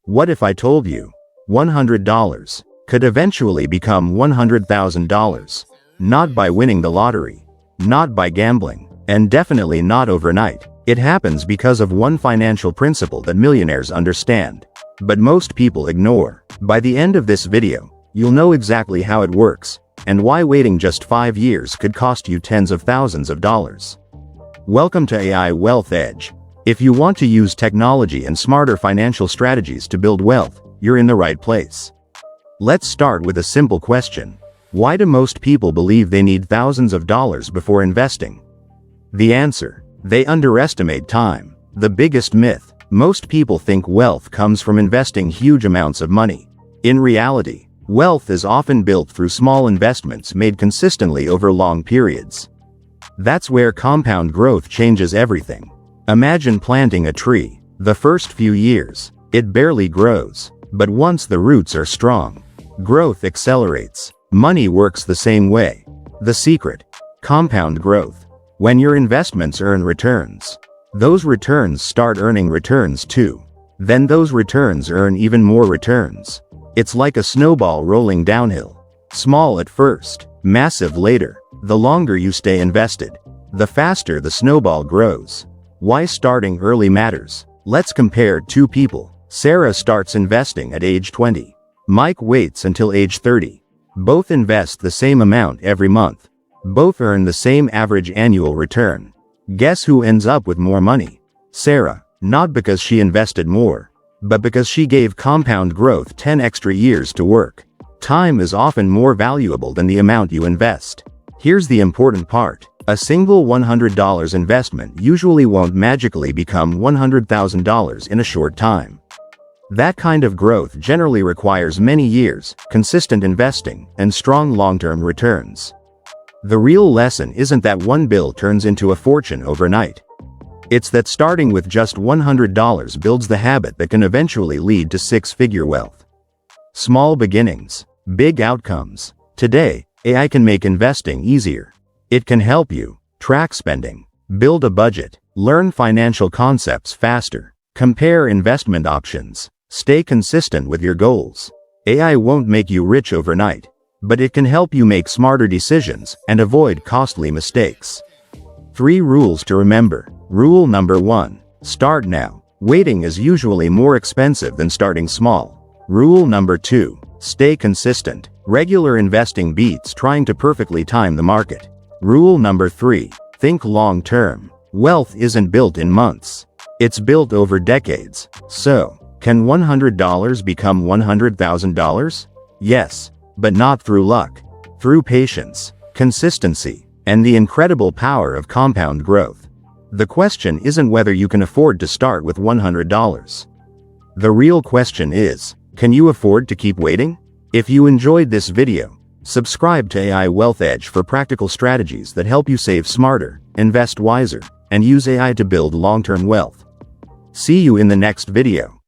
What if I told you $100 could eventually become $100,000? Not by winning the lottery, not by gambling, and definitely not overnight. It happens because of one financial principle that millionaires understand, but most people ignore. By the end of this video, you'll know exactly how it works, and why waiting just 5 years could cost you tens of thousands of dollars. Welcome to AI Wealth Edge. If you want to use technology and smarter financial strategies to build wealth, you're in the right place. Let's start with a simple question. Why do most people believe they need thousands of dollars before investing? The answer: they underestimate time. The biggest myth: most people think wealth comes from investing huge amounts of money. In reality, wealth is often built through small investments made consistently over long periods. That's where compound growth changes everything. Imagine planting a tree. The first few years, it barely grows. But once the roots are strong, growth accelerates. Money works the same way. The secret: compound growth. When your investments earn returns, those returns start earning returns too. Then those returns earn even more returns. It's like a snowball rolling downhill. Small at first, massive later. The longer you stay invested, the faster the snowball grows. Why starting early matters. Let's compare two people. Sarah starts investing at age 20. Mike waits until age 30. Both invest the same amount every month. Both earn the same average annual return. Guess who ends up with more money? Sarah, not because she invested more, but because she gave compound growth 10 extra years to work. Time is often more valuable than the amount you invest. Here's the important part. A single $100 investment usually won't magically become $100,000 in a short time. That kind of growth generally requires many years, consistent investing, and strong long-term returns. The real lesson isn't that one bill turns into a fortune overnight. It's that starting with just $100 builds the habit that can eventually lead to six-figure wealth. Small beginnings, big outcomes. Today, AI can make investing easier. It can help you track spending, build a budget, learn financial concepts faster, compare investment options, stay consistent with your goals. AI won't make you rich overnight, but it can help you make smarter decisions and avoid costly mistakes. 3 rules to remember. Rule number 1. Start now. Waiting is usually more expensive than starting small. Rule number 2. Stay consistent. Regular investing beats trying to perfectly time the market. Rule number 3. Think long-term. Wealth isn't built in months. It's built over decades. So, can $100 become $100,000? Yes, but not through luck. Through patience, consistency, and the incredible power of compound growth. The question isn't whether you can afford to start with $100. The real question is, can you afford to keep waiting? If you enjoyed this video, subscribe to AI Wealth Edge for practical strategies that help you save smarter, invest wiser, and use AI to build long-term wealth. See you in the next video.